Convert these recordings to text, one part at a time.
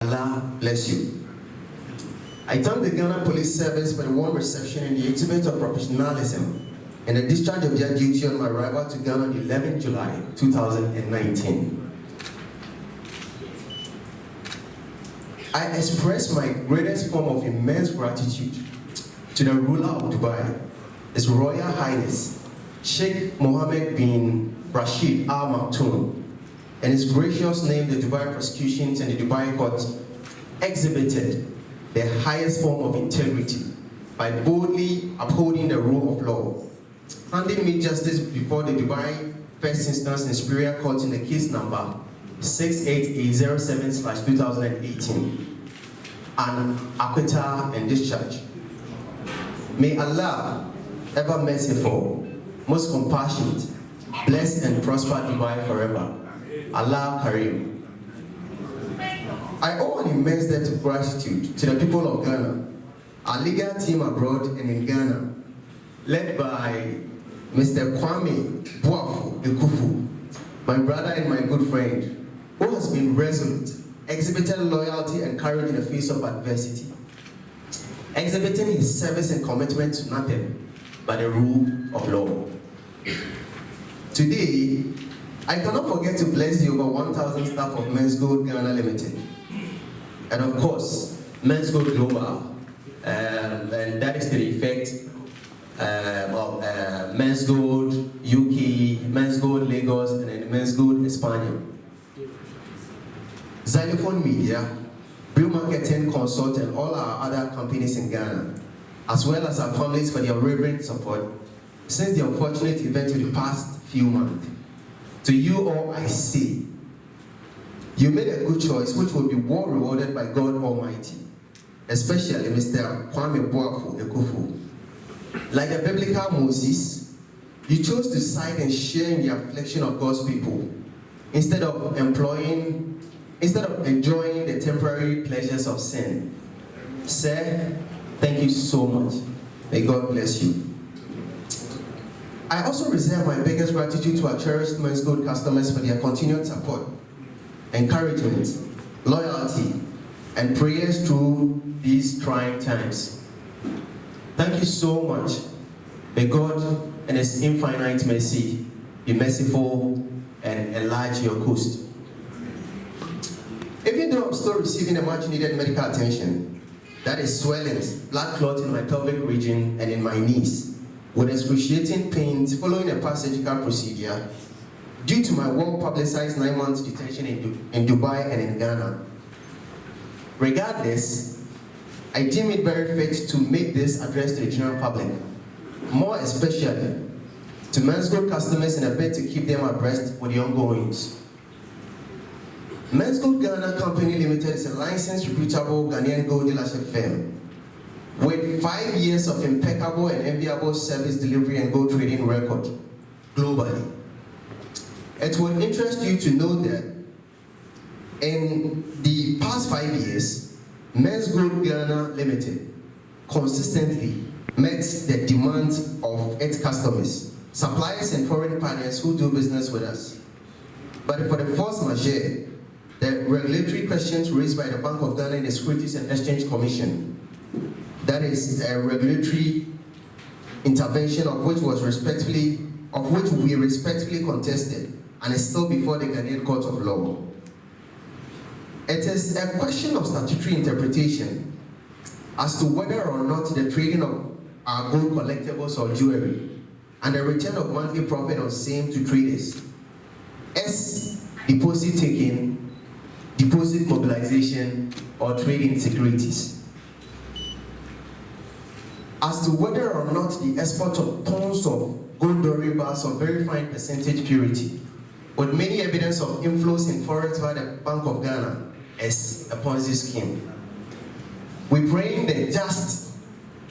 Allah bless you. I thank the Ghana Police Service for the warm reception and the exhibit of professionalism and the discharge of their duty on my arrival to Ghana on 11 July 2019. I express my greatest form of immense gratitude to the ruler of Dubai, His Royal Highness Sheikh Mohammed bin Rashid Al Maktoum, and His gracious name, the Dubai prosecutions and the Dubai court exhibited the highest form of integrity by boldly upholding the rule of law, handing me justice before the Dubai First Instance and Superior Court in the case number 68807/2018, and acquittal and discharge. May Allah, ever merciful, most compassionate, bless and prosper Dubai forever. Allah Kareem. I owe an immense debt of gratitude to the people of Ghana, our legal team abroad and in Ghana, led by Mr. Kwame Boafo Ekufu, my brother and my good friend, who has been resolute, exhibited loyalty and courage in the face of adversity, exhibiting his service and commitment to nothing but the rule of law. Today, I cannot forget to bless the over 1,000 staff of Menzgold Ghana Limited, and of course, Menzgold Global, and that is to the effect of Menzgold UK, Menzgold Lagos, and then Menzgold España. Xylophone Media, Brew Marketing Consult, and all our other companies in Ghana, as well as our families for their reverent support since the unfortunate event of the past few months. To you all I say, you made a good choice which will be well rewarded by God Almighty, especially Mr. Kwame Boafo Ekufu. Like the biblical Moses, you chose to side and share in the affliction of God's people instead of enjoying the temporary pleasures of sin. Sir, thank you so much. May God bless you. I also reserve my biggest gratitude to our cherished Menzgold customers for their continued support, encouragement, loyalty, and prayers through these trying times. Thank you so much. May God and His infinite mercy be merciful and enlarge your coast. Even though I'm still receiving a much needed medical attention, that is swellings, blood clot in my pelvic region and in my knees, with excruciating pains following a past surgical procedure due to my well-publicized 9-month detention in Dubai and in Ghana. Regardless, I deem it very fit to make this address to the general public, more especially to Menzgold customers in a bid to keep them abreast with the ongoings. Menzgold Ghana Company Limited is a licensed, reputable Ghanaian gold dealership firm with 5 years of impeccable and enviable service delivery and gold trading record globally. It will interest you to know that in the past 5 years, Menzgold Ghana Limited consistently met the demands of its customers, suppliers and foreign partners who do business with us. But for the force majeure, the regulatory questions raised by the Bank of Ghana and the Securities and Exchange Commission, that is a regulatory intervention of which we respectfully contested and is still before the Ghanaian Court of Law. It is a question of statutory interpretation as to whether or not the trading of our gold collectibles or jewelry and the return of monthly profit on same to traders is deposit taking, deposit mobilization, or trading securities. As to whether or not the export of tons of gold doré bars of very fine percentage purity, with many evidence of inflows in forex via the Bank of Ghana, is a Ponzi scheme. We pray in the just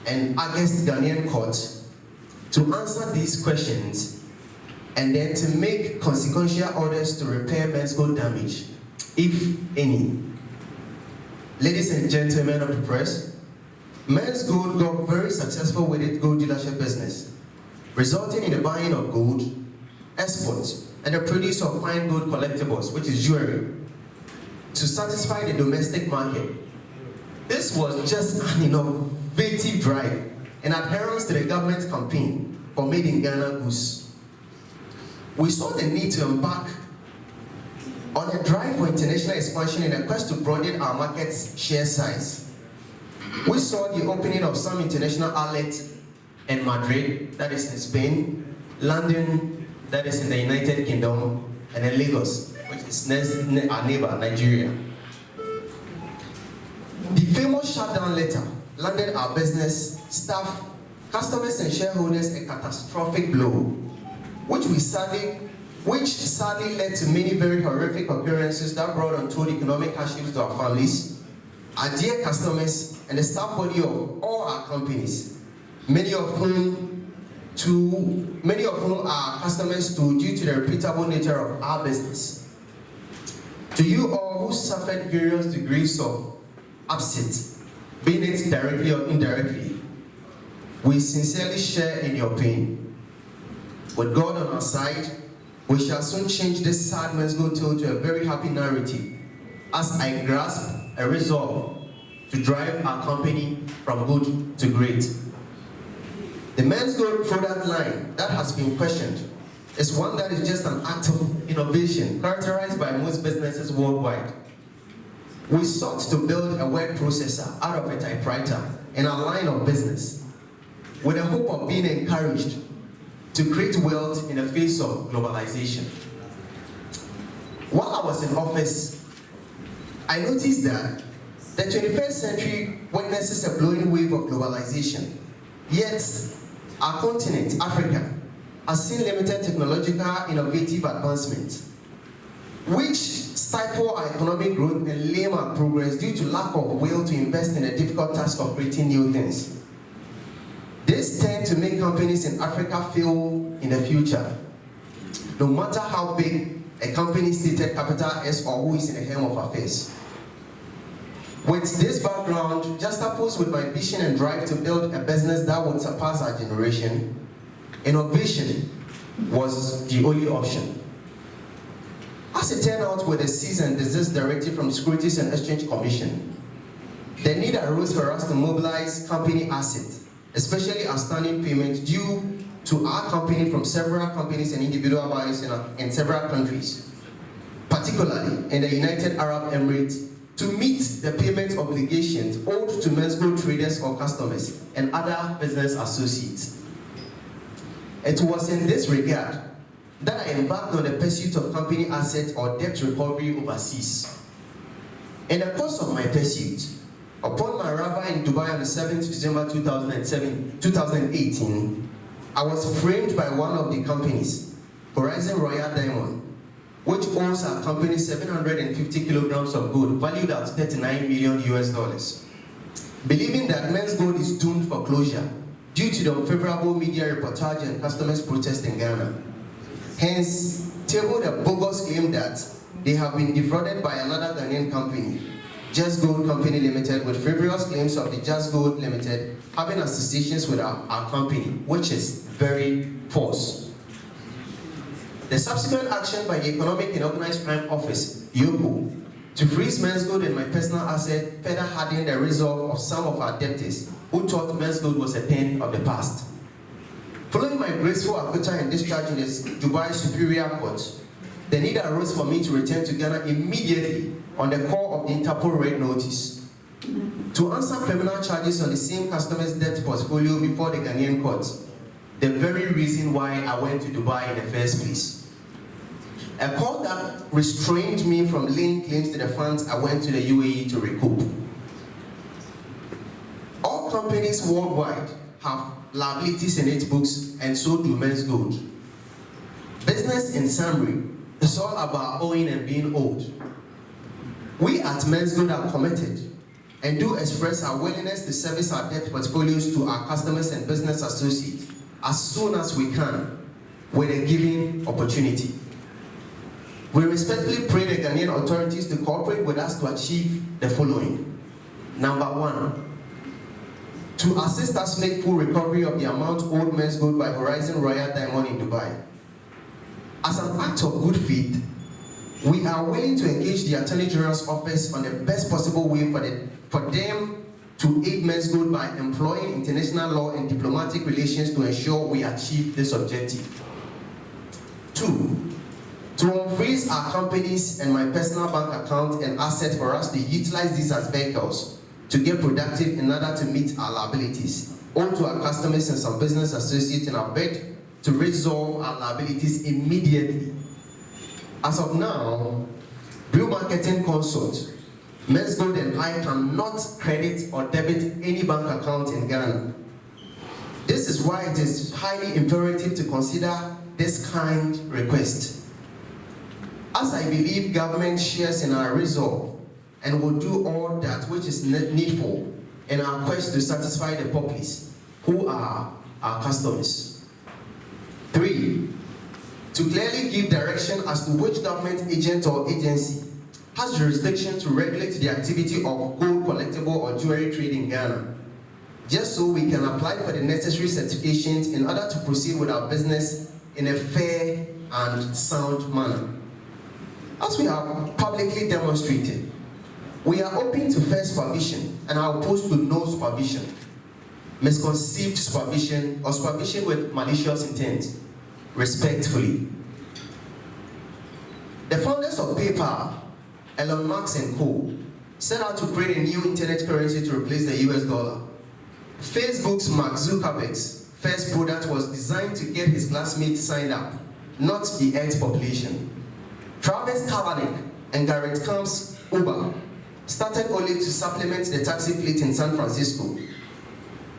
and august Ghanaian court to answer these questions and then to make consequential orders to repair Menzgold damage, if any. Ladies and gentlemen of the press, Menzgold got very successful with its gold dealership business, resulting in the buying of gold, exports, and the produce of fine gold collectibles, which is jewelry. to satisfy the domestic market. This was just an innovative drive in adherence to the government's campaign for Made in Ghana goods. We saw the need to embark on a drive for international expansion in a quest to broaden our market's share size. We saw the opening of some international outlets in Madrid, that is in Spain, London, that is in the United Kingdom, and in Lagos, which is our neighbor, Nigeria. The famous shutdown letter landed our business, staff, customers, and shareholders a catastrophic blow, which sadly led to many very horrific occurrences that brought untold economic hardships to our families, our dear customers, and the staff body of all our companies, many of whom are customers too, due to the repeatable nature of our business. To you all who suffered various degrees of upset, being it directly or indirectly, we sincerely share in your pain. With God on our side, we shall soon change this sad Menzgold tale to a very happy narrative, as I grasp a resolve to drive our company from good to great. The Menzgold product line that has been questioned is one that is just an act of innovation characterized by most businesses worldwide. We sought to build a word processor out of a typewriter in our line of business, with the hope of being encouraged to create wealth in the face of globalization. While I was in office, I noticed that the 21st century witnesses a blowing wave of globalization, yet our continent, Africa, has seen limited technological innovative advancement, which stifle our economic growth and lame our progress due to lack of will to invest in the difficult task of creating new things. This tends to make companies in Africa fail in the future, no matter how big a company's stated capital is or who is in the helm of affairs. With this background, juxtaposed with my vision and drive to build a business that would surpass our generation, innovation was the only option. As it turned out, with a cease and desist directive from the Securities and Exchange Commission, the need arose for us to mobilize company assets, especially outstanding payments due to our company from several companies and individual buyers in several countries, particularly in the United Arab Emirates, to meet the payment obligations owed to Menzgold traders or customers and other business associates. It was in this regard that I embarked on the pursuit of company assets or debt recovery overseas. In the course of my pursuit, upon my arrival in Dubai on the 7th December 2018, I was framed by one of the companies, Horizon Royal Diamond, which owns our company 750 kilograms of gold valued at $39 million US, believing that Menzgold is doomed for closure due to the unfavorable media reportage and customers' protest in Ghana. Hence, tabled a bogus claim that they have been defrauded by another Ghanaian company, Just Gold Company Limited, with frivolous claims of the Just Gold Limited having associations with our company, which is very false. The subsequent action by the Economic and Organized Crime Office, EOCO, to freeze Menzgold and my personal asset further hardened the resolve of some of our debtors who thought Menzgold was a thing of the past. Following my graceful acquittal and discharge in the Dubai Superior Court, the need arose for me to return to Ghana immediately on the call of the Interpol Red Notice to answer criminal charges on the same customer's debt portfolio before the Ghanaian court, the very reason why I went to Dubai in the first place. A call that restrained me from laying claims to the funds I went to the UAE to recoup. All companies worldwide have liabilities in its books, and so do Menzgold. Business, in summary, is all about owing and being owed. We at Menzgold are committed and do express our willingness to service our debt portfolios to our customers and business associates as soon as we can, with a given opportunity. We respectfully pray the Ghanaian authorities to cooperate with us to achieve the following. Number one, to assist us make full recovery of the amount owed Menzgold by Horizon Royal Diamond in Dubai. As an act of good faith, We are willing to engage the Attorney General's office on the best possible way for them to aid Menzgold by employing international law and diplomatic relations to ensure we achieve this objective. 2, to unfreeze our companies and my personal bank account and assets for us to utilize these as vehicles to get productive in order to meet our liabilities, owed to our customers and some business associates in our bid to resolve our liabilities immediately. As of now, Bill Marketing Consult, Menzgold and I cannot credit or debit any bank account in Ghana. This is why it is highly imperative to consider this kind request. As I believe government shares in our resolve and will do all that which is needful in our quest to satisfy the populace, who are our customers. 3, to clearly give direction as to which government agent or agency has jurisdiction to regulate the activity of gold collectible or jewelry trade in Ghana, just so we can apply for the necessary certifications in order to proceed with our business in a fair and sound manner. As we have publicly demonstrated, we are open to fair supervision and are opposed to no supervision, misconceived supervision, or supervision with malicious intent, respectfully. The founders of PayPal, Elon Musk and co., set out to create a new internet currency to replace the US dollar. Facebook's Mark Zuckerberg's first product was designed to get his classmates signed up, not the Earth population. Travis Kalanick and Garrett Camp's Uber started only to supplement the taxi fleet in San Francisco.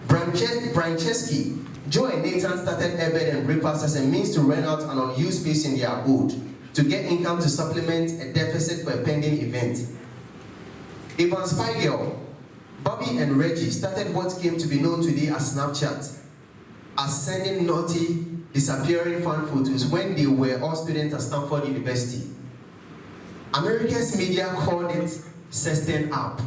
Brian Chesky, Joe and Nathan started Airbed and Breakfast as a means to rent out an unused space in their abode to get income to supplement a deficit for a pending event. Ivan Spiegel, Bobby and Reggie started what came to be known today as Snapchat, as sending naughty, disappearing fan photos when they were all students at Stanford University. America's media called it Sexting App.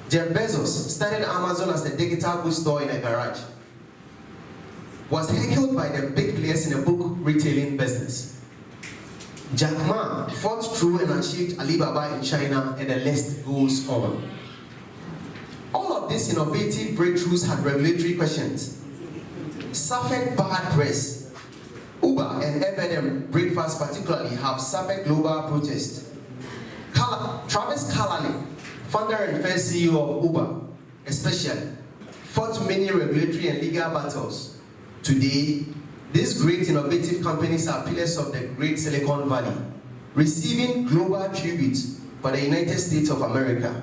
Jeff Bezos started Amazon as a digital goods store in a garage. Was heckled by the big players in the book retailing business. Jack Ma fought through and achieved Alibaba in China, and the list goes on. All of these innovative breakthroughs had regulatory questions, suffered bad press. Uber and Airbed and Breakfast particularly have suffered global protest. Travis Kalanick, founder and first CEO of Uber, especially, fought many regulatory and legal battles. Today, these great innovative companies are pillars of the great Silicon Valley, receiving global tribute for the United States of America.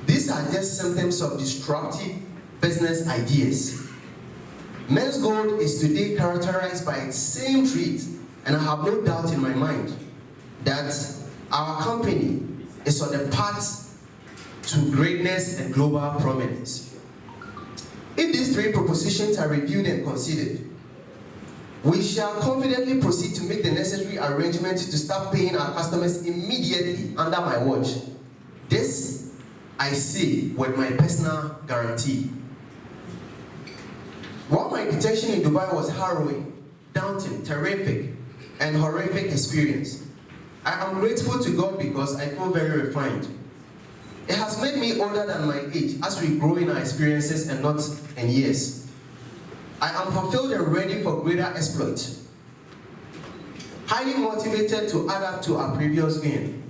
These are just symptoms of disruptive business ideas. Menzgold is today characterized by its same trait, and I have no doubt in my mind that our company is on the path to greatness and global prominence. If these 3 propositions are reviewed and considered, we shall confidently proceed to make the necessary arrangements to start paying our customers immediately under my watch. This I say with my personal guarantee. While my detention in Dubai was harrowing, daunting, terrific, and horrific experience, I am grateful to God because I feel very refined. It has made me older than my age as we grow in our experiences and not in years. I am fulfilled and ready for greater exploit. Highly motivated to add up to our previous gain.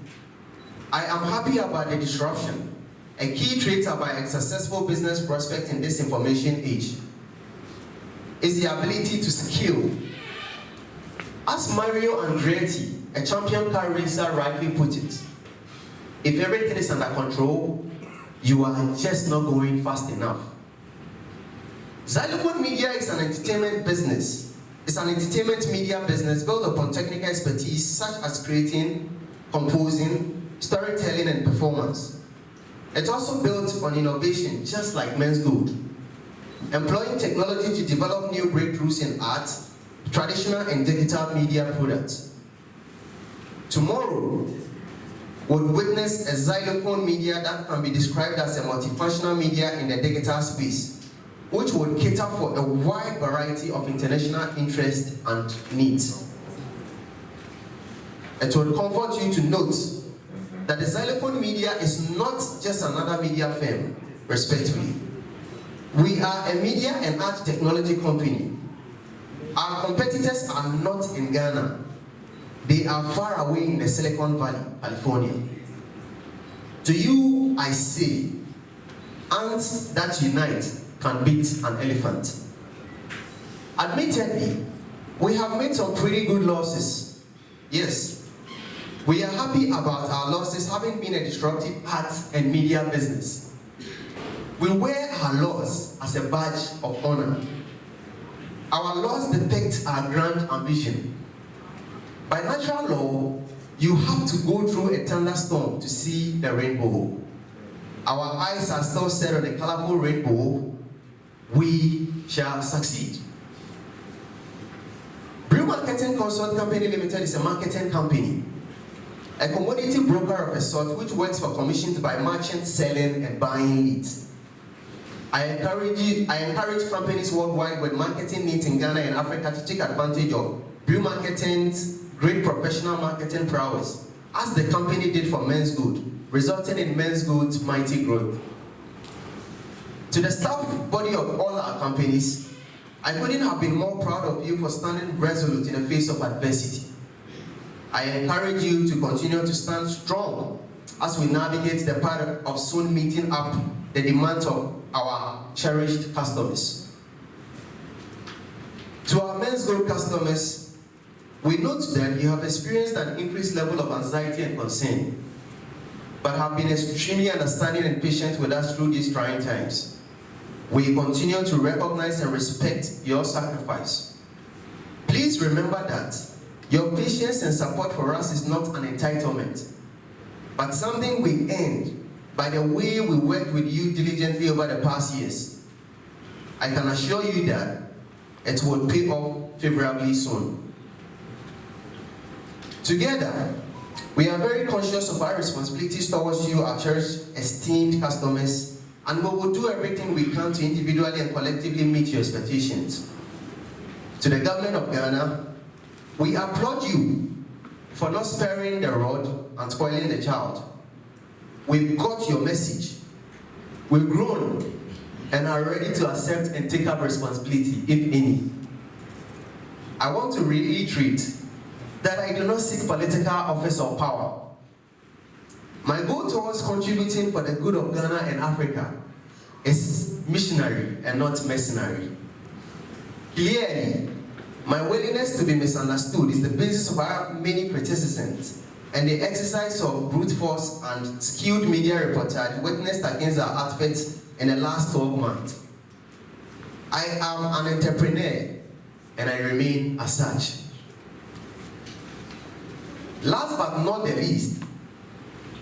I am happy about the disruption, a key trait about a successful business prospect in this information age is the ability to scale. As Mario Andretti, a champion car racer, rightly put it, if everything is under control, you are just not going fast enough. Xylophone Media is an entertainment business. It's an entertainment media business built upon technical expertise such as creating, composing, storytelling, and performance. It's also built on innovation, just like Menzgold, employing technology to develop new breakthroughs in art, traditional and digital media products. Tomorrow, would witness a Xylophone Media that can be described as a multifunctional media in the digital space, which would cater for a wide variety of international interests and needs. It will comfort you to note that the Xylophone Media is not just another media firm, respectively. We are a media and art technology company. Our competitors are not in Ghana. They are far away in the Silicon Valley, California. To you, I say, ants that unite can beat an elephant. Admittedly, we have made some pretty good losses. Yes, we are happy about our losses having been a disruptive arts and media business. We wear our loss as a badge of honor. Our loss depicts our grand ambition. By natural law, you have to go through a thunderstorm to see the rainbow. Our eyes are still set on a colorful rainbow. We shall succeed. Brew Marketing Consult Company Limited is a marketing company, a commodity broker of a sort which works for commissions by merchants selling and buying leads. I encourage companies worldwide with marketing needs in Ghana and Africa to take advantage of Brew Marketing's great professional marketing prowess, as the company did for Menzgold, resulting in Menzgold's mighty growth. To the staff body of all our companies, I couldn't have been more proud of you for standing resolute in the face of adversity. I encourage you to continue to stand strong as we navigate the path of soon meeting up the demands of our cherished customers. To our Menzgold customers, we note that you have experienced an increased level of anxiety and concern, but have been extremely understanding and patient with us through these trying times. We continue to recognize and respect your sacrifice. Please remember that your patience and support for us is not an entitlement, but something we earned by the way we worked with you diligently over the past years. I can assure you that it will pay off favorably soon. Together, we are very conscious of our responsibilities towards you, our cherished, esteemed customers, and we will do everything we can to individually and collectively meet your expectations. To the government of Ghana, we applaud you for not sparing the rod and spoiling the child. We've got your message. We've grown and are ready to accept and take up responsibility, if any. I want to reiterate that I do not seek political office or power. My goal towards contributing for the good of Ghana and Africa is missionary and not mercenary. Clearly, my willingness to be misunderstood is the basis of our many criticisms and the exercise of brute force and skewed media reportage witnessed against our outfits in the last 12 months. I am an entrepreneur and I remain as such. Last but not the least,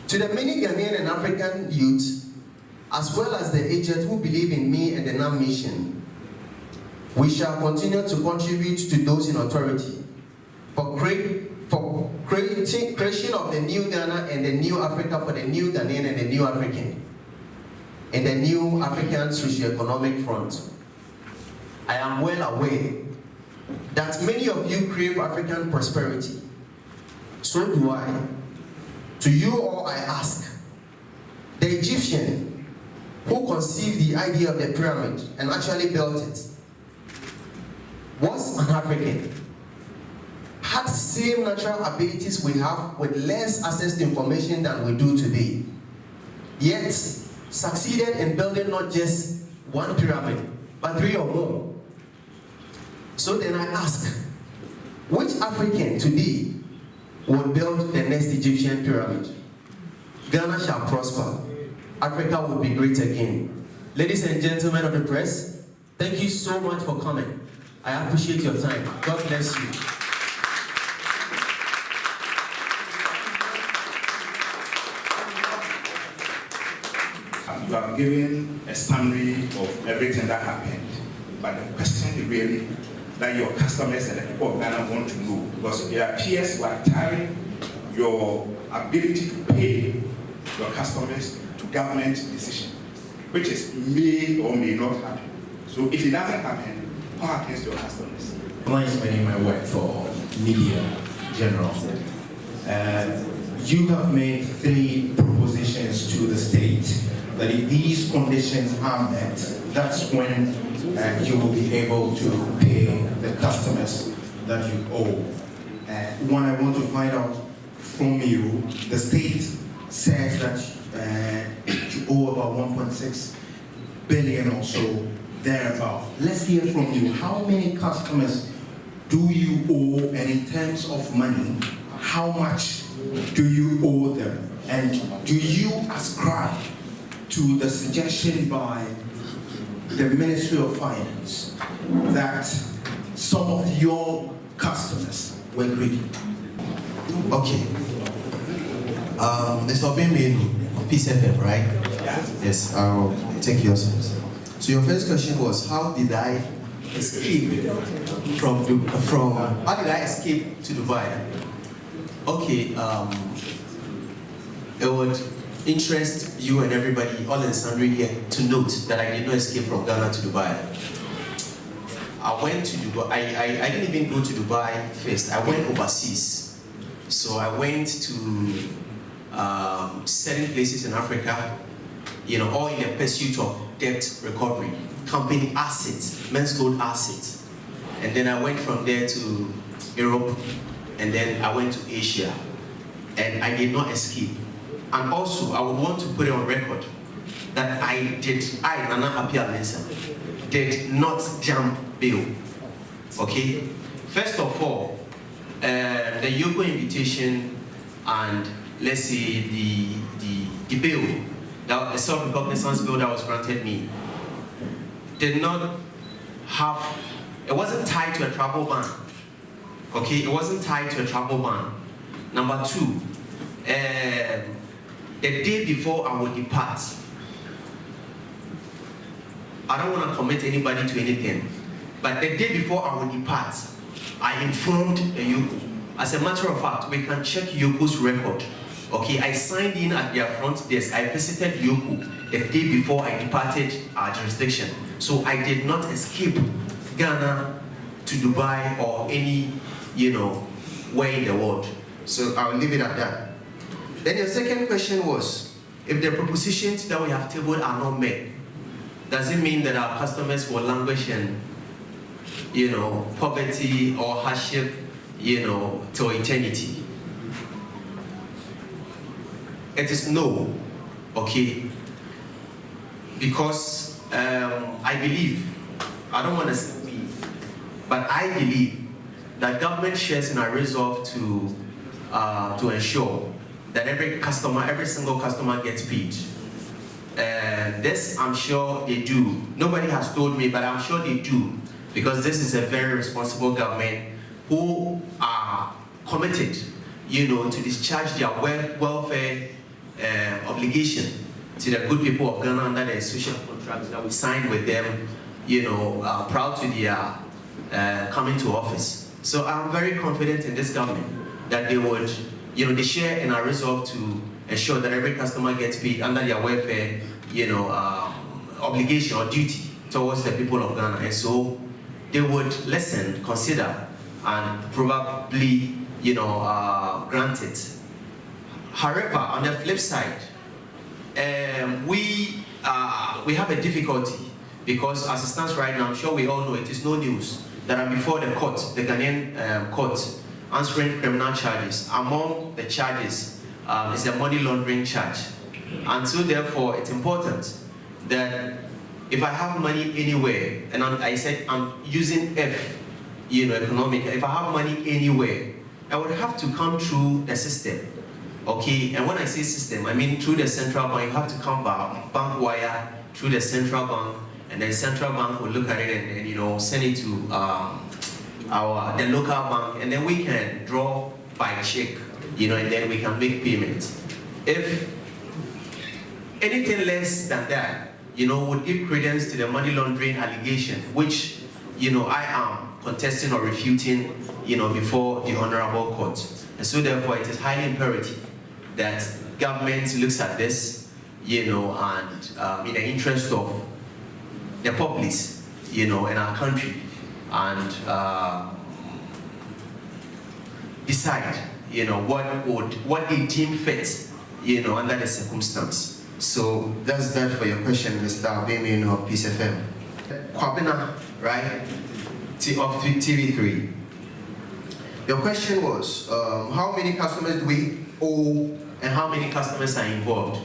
to the many Ghanaian and African youths, as well as the aged who believe in me and the NAM mission, we shall continue to contribute to those in authority for creation of the new Ghana and the new Africa for the new Ghanaian and the new African, and the new African socio-economic front. I am well aware that many of you crave African prosperity. So do I. To you all I ask, the Egyptian who conceived the idea of the pyramid and actually built it was an African, had the same natural abilities we have with less access to information than we do today, yet succeeded in building not just one pyramid, but 3 or more. So then I ask, which African today will build the next Egyptian pyramid? Ghana shall prosper. Africa will be great again. Ladies and gentlemen of the press, thank you so much for coming. I appreciate your time. God bless you. You have given a summary of everything that happened, but the question is really that your customers and the people of Ghana want to know, because it appears you are tying your ability to pay your customers to government decision, which is may or may not happen. So if it doesn't happen, what happens to your customers? I'm explaining my work for media general. You have made 3 propositions to the state that if these conditions are met, that's when you will be able to pay the customers that you owe. One, I want to find out from you, the state says that you owe about 1.6 billion or so, thereabout. Let's hear from you. How many customers do you owe, and in terms of money, how much do you owe them? And do you ascribe to the suggestion by the Ministry of Finance that some of your customers were greedy? Okay. Mr. Obimenu of Peace FM, right? Yes, I'll take yours first. So your first question was, how did I escape how did I escape to Dubai? Okay, it would interest you and everybody, all in sundry here, to note that I did not escape from Ghana to Dubai. I went to Dubai, I didn't even go to Dubai first, I went overseas. So I went to certain places in Africa, all in the pursuit of debt recovery, company assets, Menzgold assets. And then I went from there to Europe, and then I went to Asia. And I did not escape. And also, I would want to put it on record that I, Nana Appiah Mensah, did not jump bail. Okay? First of all, the Yoko invitation and, let's say, the bail, the self-recognizance bill that was granted me, did not have, it wasn't tied to a travel ban. Okay, it wasn't tied to a travel ban. Number 2, the day before I would depart, I don't want to commit anybody to anything, but the day before I would depart, I informed Yoko. As a matter of fact, we can check Yoko's record. Okay, I signed in at their front desk. I visited Yoko the day before I departed our jurisdiction. So I did not escape Ghana to Dubai or any, where in the world. So I'll leave it at that. Then your second question was, if the propositions that we have tabled are not met, does it mean that our customers will languish in, poverty or hardship, till eternity? It is no, okay? Because I believe, I don't want to say me, but I believe that government shares in our resolve to ensure that every single customer gets paid. This, I'm sure they do. Nobody has told me, but I'm sure they do, because this is a very responsible government who are committed, to discharge their welfare obligation to the good people of Ghana under the social contracts that we signed with them, proud to their coming to office. So I'm very confident in this government that they would, they share in our resolve to ensure that every customer gets paid under their welfare, obligation or duty towards the people of Ghana. And so they would listen, consider, and probably, grant it. However, on the flip side, we have a difficulty, because as it stands right now, I'm sure we all know it is no news that I'm before the court, the Ghanaian court, answering criminal charges. Among the charges is a money laundering charge. And so therefore, it's important that if I have money anywhere, and I said I'm using F, economic, if I have money anywhere, I would have to come through the system. Okay, and when I say system, I mean through the central bank. You have to come bank wire through the central bank, and then central bank will look at it and send it to the local bank, and then we can draw by check, and then we can make payments. If anything less than that, would give credence to the money laundering allegation, which I am contesting or refuting, before the honorable court. And so therefore, it is highly imperative that government looks at this, and in the interest of the populace, in our country, and decide, what they deem fit, under the circumstance. So that's that for your question, Mr. Albemian of Peace FM. Kwabena, right? Of TV3. Your question was, how many customers do we owe and how many customers are involved?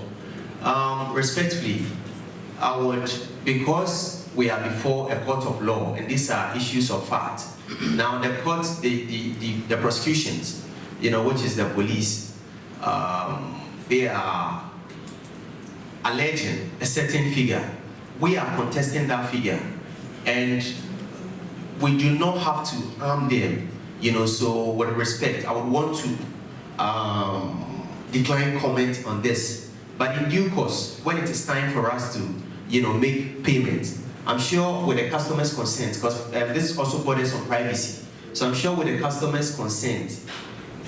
Respectfully, I would, because we are before a court of law and these are issues of fact. Now the court, the prosecutions, which is the police, they are alleging a certain figure. We are contesting that figure, and we do not have to harm them. So with respect, I would want to decline comment on this. But in due course, when it is time for us to, make payments, I'm sure with the customer's consent, because this also borders on privacy. So I'm sure with the customer's consent,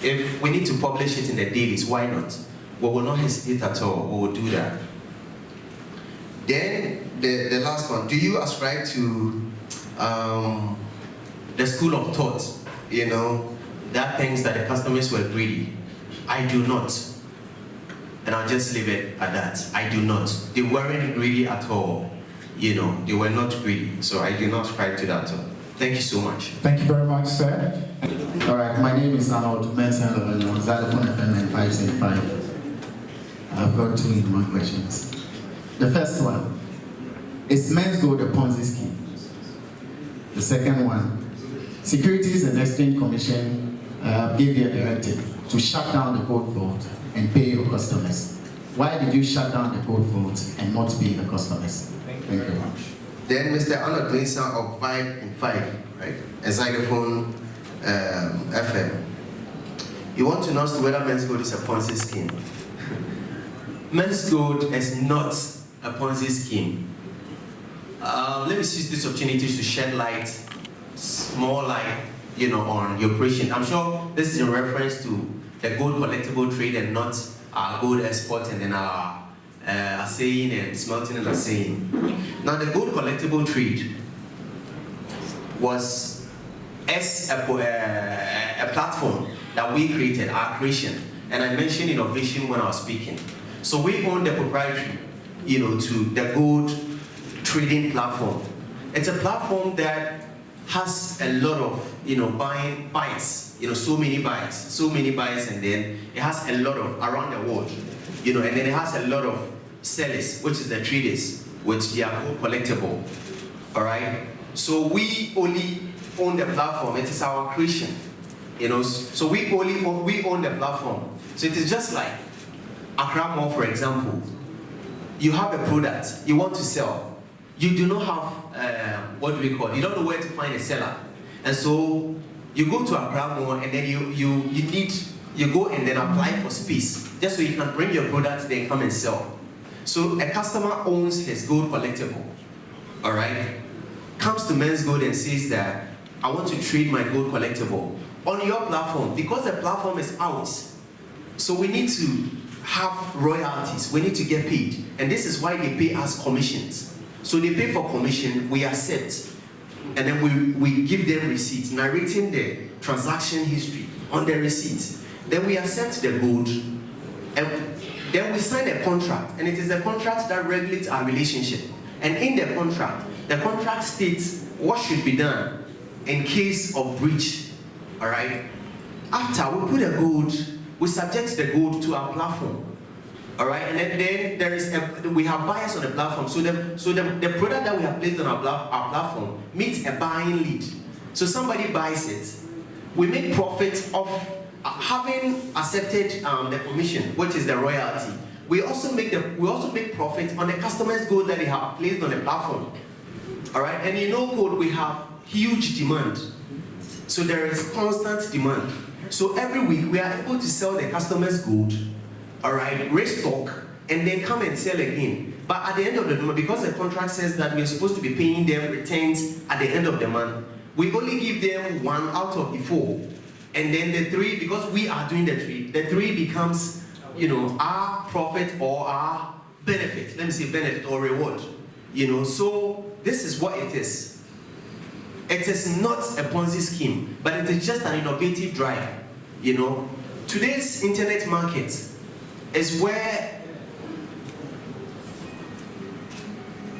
if we need to publish it in the dailies, why not? We will not hesitate at all. We will do that. Then the last one. Do you ascribe to the school of thought? That thinks that the customers were greedy. I do not. And I'll just leave it at that. I do not. They weren't greedy at all. They were not greedy. So I do not ascribe to that at all. Thank you so much. Thank you very much, sir. All right, my name is Unauthorized, Menzgold, Xylophone FM and 575. I've got 2 in 1 questions. The first one, is Menzgold a Ponzi scheme? The second one, Securities and Exchange Commission gave you a directive to shut down the gold vault and pay your customers. Why did you shut down the gold vault and not pay the customers? Thank you very much. Then Mr. Arnold Mesa of 5 right? A Xylophone FM. You want to know as to whether Menzgold is a Ponzi scheme? Menzgold is not a Ponzi scheme. Let me use this opportunity to shed light, more light, on your operation. I'm sure this is in reference to the gold collectible trade and not our gold export and then our assaying and smelting and assaying. Now the gold collectible trade was a platform that we created, our creation, and I mentioned innovation when I was speaking. So we own the proprietary, to the gold trading platform. It's a platform that has a lot of, buyers, so many buyers, and then it has a lot of around the world, and then it has a lot of sellers, which is the traders, which they are gold collectible. All right. So we only own the platform. It is our creation, So we own the platform. So it is just like Accra Mall, for example. You have a product you want to sell. You do not have you don't know where to find a seller, and so you go to Accra Mall and then you go and then apply for space just so you can bring your product there and come and sell. So a customer owns his gold collectible, all right, comes to Menzgold and says that I want to trade my gold collectible on your platform because the platform is ours. So we need to have royalties, we need to get paid, and this is why they pay us commissions. So they pay for commission, we accept, and then we give them receipts, narrating the transaction history on the receipts. Then we accept the gold, and then we sign a contract, and it is the contract that regulates our relationship. And in the contract states what should be done in case of breach, all right? After we put the gold, we subject the gold to our platform, all right? And then we have buyers on the platform. So the product that we have placed on our platform meets a buying lead. So somebody buys it. We make profit of having accepted the commission, which is the royalty. We also make profit on the customer's gold that they have placed on the platform, all right? And gold, we have huge demand. So there is constant demand. So every week we are able to sell the customer's gold, all right, restock, and then come and sell again. But at the end of the month, because the contract says that we're supposed to be paying them returns at the end of the month, we only give them 1 out of the 4. And then the 3, because we are doing the trade, the 3 becomes, our profit or our benefit. Let me say benefit or reward. So this is what it is. It is not a Ponzi scheme, but it is just an innovative drive, today's internet market is where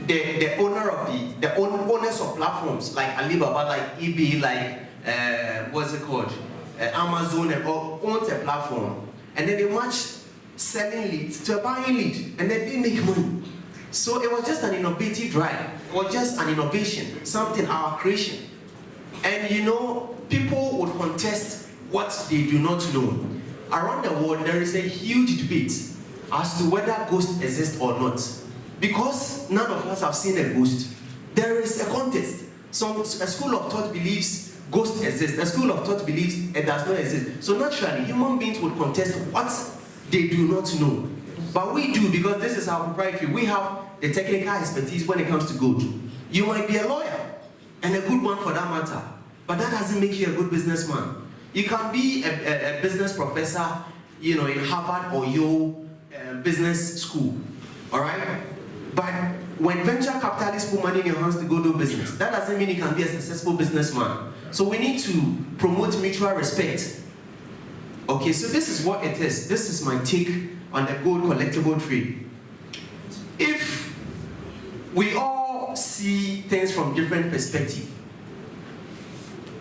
the owners of platforms like Alibaba, like eBay, like Amazon, and all owns a platform, and then they match selling leads to a buying lead, and then they make money. So it was just an innovative drive, or just an innovation, something our creation. And you know, people would contest what they do not know. Around the world, there is a huge debate as to whether ghosts exist or not. Because none of us have seen a ghost, there is a contest. A school of thought believes ghosts exist. A school of thought believes it does not exist. So naturally, human beings would contest what they do not know. But we do, because this is our proprietary. We have the technical expertise when it comes to gold. You might be a lawyer, and a good one for that matter, but that doesn't make you a good businessman. You can be a business professor, you know, in Harvard or Yale business school, all right? But when venture capitalists put money in your hands to go do business, that doesn't mean you can be a successful businessman. So we need to promote mutual respect. Okay, so this is what it is. This is my take on the gold collectible trade. If we all see things from different perspectives,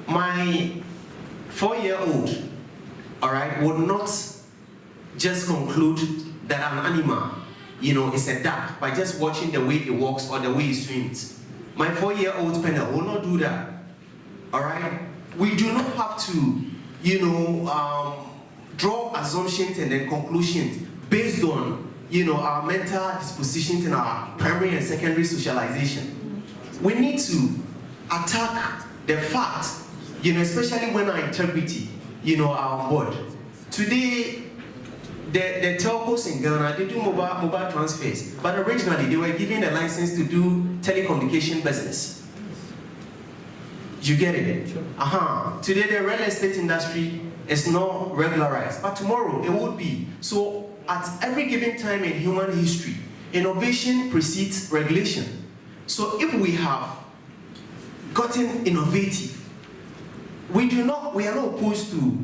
my 4-year-old, all right, would not just conclude that an animal, you know, is a duck by just watching the way it walks or the way it swims. My 4-year-old Penel will not do that, all right? We do not have to, you know, draw assumptions and then conclusions based on, you know, our mental dispositions and our primary and secondary socialization. We need to attack the fact, you know, especially when our integrity, you know, are on board. Today, the telcos in Ghana, they do mobile transfers, but originally they were given a license to do telecommunication business. You get it? Today the real estate industry is not regularized, but tomorrow it would be. So at every given time in human history, innovation precedes regulation. So if we have gotten innovative, we are not opposed to,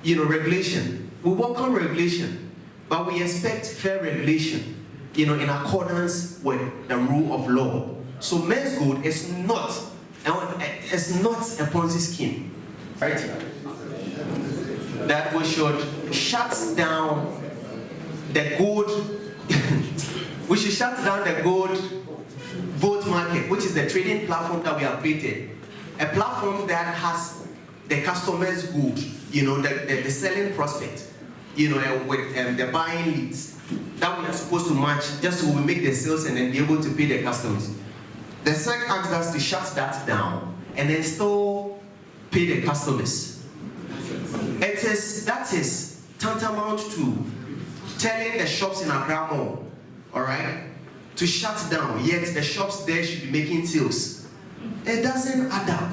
you know, regulation. We welcome regulation, but we expect fair regulation, you know, in accordance with the rule of law. So Menzgold is not a Ponzi scheme, right? That we should shut down the gold. We should shut down the gold vote market, which is the trading platform that we have created. A platform that has the customers' gold, you know, the selling prospect, you know, with the buying leads that we are supposed to match just so we make the sales and then be able to pay the customers. The SEC asked us to shut that down and then still pay the customers. That is tantamount to telling the shops in Accra Mall, all right, to shut down, yet the shops there should be making sales. It doesn't add up.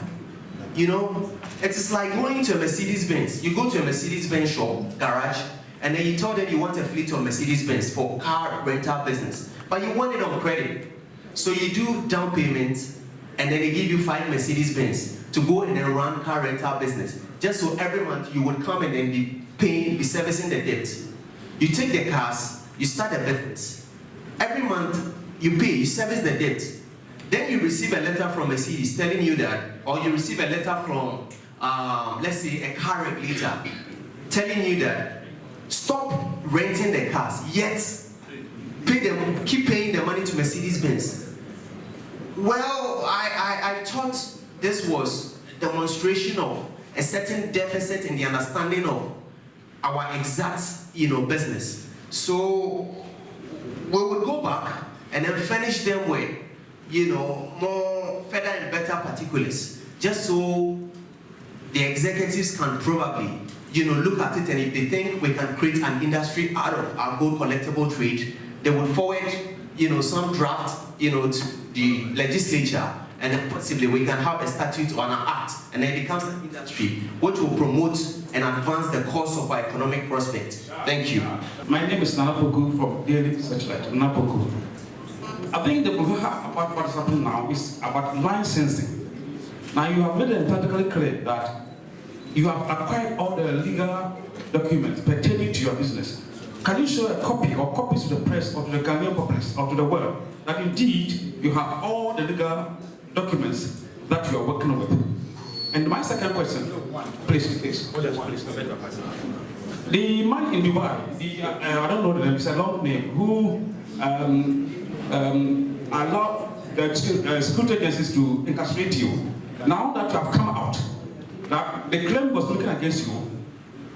You know, it is like going to a Mercedes-Benz. You go to a Mercedes-Benz shop, garage, and then you tell them you want a fleet of Mercedes-Benz for car rental business, but you want it on credit. So you do down payment, and then they give you 5 Mercedes-Benz to go and then run car rental business. Just so every month you would come and then be servicing the debt. You take the cars, you start a business. Every month you pay, you service the debt. Then you receive a letter from Mercedes telling you that, or you receive a letter from, let's say, a car regulator telling you that stop renting the cars, yet keep paying the money to Mercedes-Benz. Well, I thought this was a demonstration of a certain deficit in the understanding of our exact, you know, business. So we would go back and then furnish them with, you know, more further and better particulars, just so the executives can probably, you know, look at it, and if they think we can create an industry out of our gold collectible trade, they would forward, you know, some draft, you know, to the legislature, and then possibly we can have a statute or an act, and then it becomes an industry which will promote and advance the cause of our economic prospect. Thank you. My name is Nanapoku from Daily Searchlight. Nanapoku. I think the problem about what is happening now is about licensing. Now you have made it emphatically clear that you have acquired all the legal documents pertaining to your business. Can you show a copy or copies to the press or to the Ghanaian public or to the world that indeed you have all the legal documents that you are working with? And my second question, please. The man in Dubai, I don't know the name, it's a long name, who allowed the security agencies to incarcerate you. Now that you have come out, that the claim was looking against you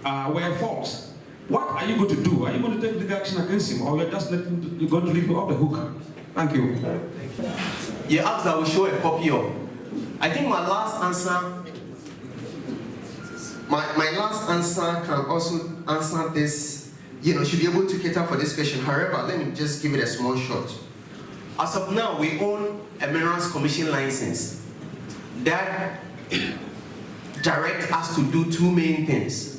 were false. What are you going to do? Are you going to take legal action against him, or you're just going to leave him off the hook? Thank you. You asked I will show a copy of. I think my last answer, my last answer can also answer this, should be able to cater for this question. However, let me just give it a small shot. As of now, we own a Minerals Commission license that directs us to do two main things.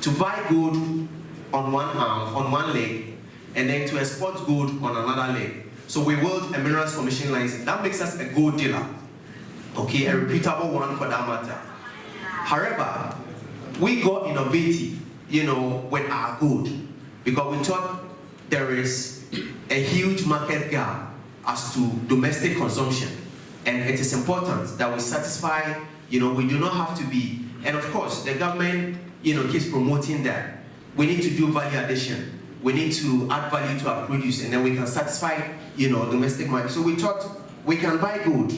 To buy gold on one arm, on one leg, and then to export gold on another leg. So we hold a Minerals Commission license. That makes us a gold dealer. Okay, a reputable one for that matter. However, we got innovative, with our gold, because we thought there is a huge market gap as to domestic consumption. And it is important that we satisfy, we do not have to be, and of course, the government, keeps promoting that. We need to do value addition. We need to add value to our produce, and then we can satisfy, domestic market. So we thought we can buy gold,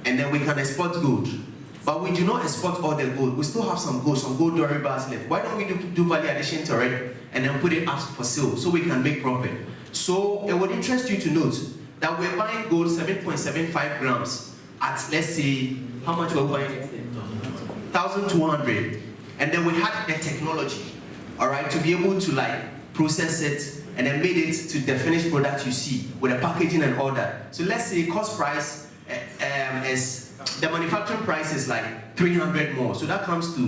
and then we can export gold. But we do not export all the gold. We still have some gold durables left. Why don't we do value addition to it, and then put it up for sale, so we can make profit? So it would interest you to note that we're buying gold 7.75 grams at, let's say, how much we're buying? 1,200. And then we had the technology, all right, to be able to process it and then made it to the finished product you see with the packaging and all that. So let's say cost price is, the manufacturing price is 300 more. So that comes to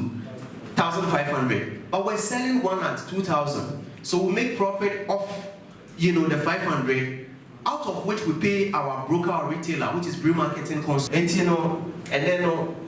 1,500. But we're selling one at 2,000. So we make profit off, the 500, out of which we pay our broker or retailer, which is Brew Marketing Consult. And then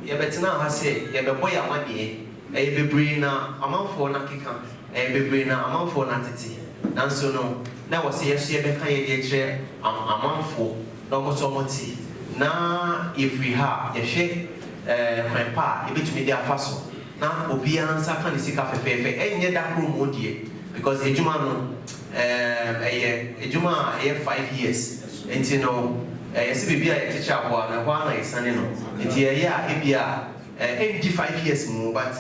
you better now say, you better buy your money. A brain amount for Nakika, a brain amount for Natity. And so no, that was yes, you better a amount for no so much. Now, if we have a shake, my pa, a bit to me their faso. Now, Obian Sakan is a cafe, and yet that room would ye, because a Juma, a Juma, 5 years, and a CBB teacher, one is son, and here, 85 years more, but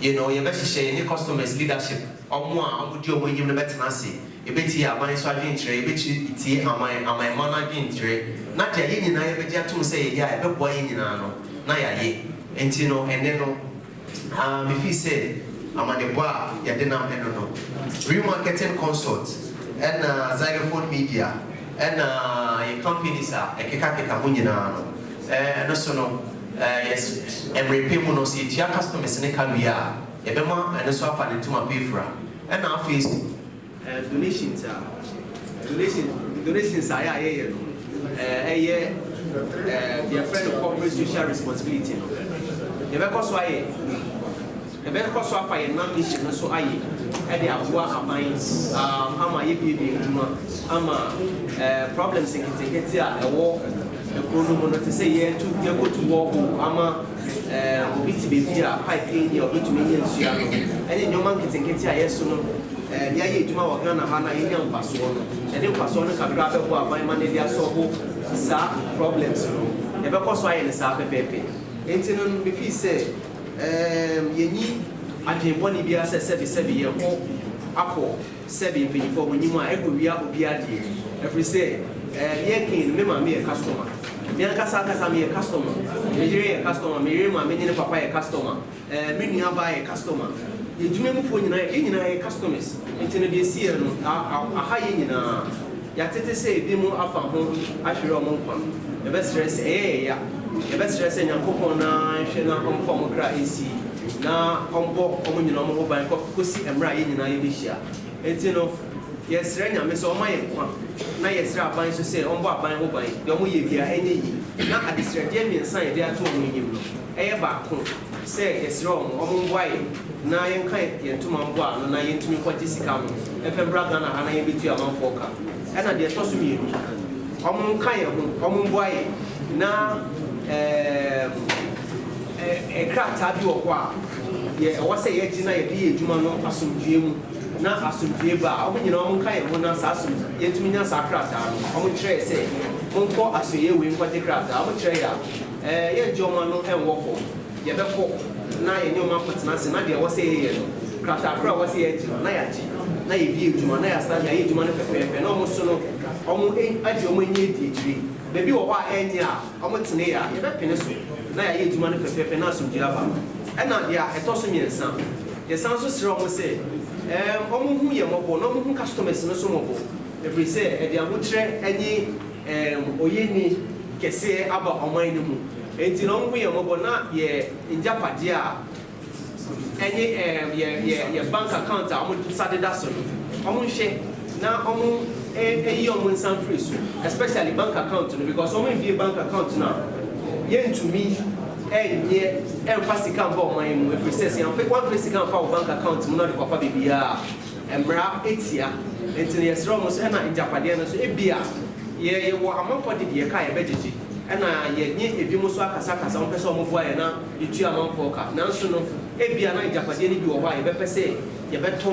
your best share any customers' leadership or more. I would do when you better not see. A bit here, my swagging tray, a bit tea, and my managing tray. Not a yin, I better to say, yeah, a boy in Naya, and and then if he said, I'm on the bar, you didn't know. Real Marketing Consult and Xylophone Media and companies are a Kikaka Munina, and also no. Yes, and repayment of your customers in a career, a bema and a swap and to my payfra. And now face donations are a year, their friend of corporate social responsibility. The because why a better cost of a non mission, so I had the Awa mines, Ama Yipi, Ama problems in Kitikia, a war. The problem to say, yeah, to go to war, Ama, BTB, pipe in your bit to millions, and in your monkey and get yes, no, and Yay to our Ghana, Hana, Indian Passon, and then Passon can grab up my money, they are so problems, never cost why in the South Pepe. Intinon, if he say, you need, I think one year says 7 year old, Apple, 7 before when you might every year will be at you. Every say, Yakin, remember me a customer. Yankasa, me a customer. Me a customer, me, my many papa a customer. Many are by a customer. You do remember for you customers. Into the sea, a hyena. Yatete say, Demo up from home, I should among the best dress, yeah. The best dress in your copona, Shana home from Gra AC. Now, combo, common, by pussy and right in Ibisha. It's yes, Rena, Miss Omay, now yes, Rabbi, so say, on what buying over, your year, any, not at the Stradian sign, they are told him. Back home, say it's wrong, white, 9 kind, 2 months, and 9 to me what is coming. If I'm brother, and I am between a month for car. And I did toss me. White, now a crack tab you a yeah, what's a yet tonight, you man, assume Jim, not assume Jim, but you know, kind of assume, yet to me, as a crack, I would try say, won't call us a year with what the crack, I would try. Yeah, John, no, and waffle. Yeah, therefore, now you know my put nothing. Nadia was a craft. I was a Nayaji. Now you view to my stand. I eat to manifest and almost so almost at your money tree. Maybe what any year, almost near, you're not penicillin. Now I eat to manifest and not some Java. And now, yeah, I toss me and some. The sounds so strong will say, almost who you're mobile, no more customers, no so mobile. If we say, if you would try any Oyeni. Say about our mind. And you know, we are mobile not yet in Japadia. Any bank account, I would Saturday that's on. Share now, a young some free, especially bank account, because only be a bank account now. Yen to me, and yet, and fast account for my if we say, one place account for bank account, not the baby, and bra 8 year, until yes, almost in Japadia, so it be. Yeah, you were a month for the year, and I yet if you must work as a person of why now you 2 months for car. Now, so no, a be a night Japanese, you are why, better say, you better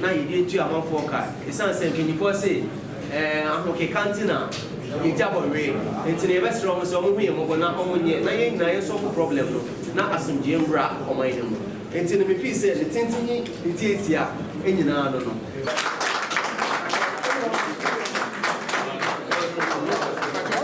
now you did 2 months for car. It sounds like you say, I'm okay, cantina, you double rate, until the restaurant was on me, over not only 9 solve problem, not as some Jim Bra or my name. Until the fee said, the tinting, it is here, and you know, I don't know.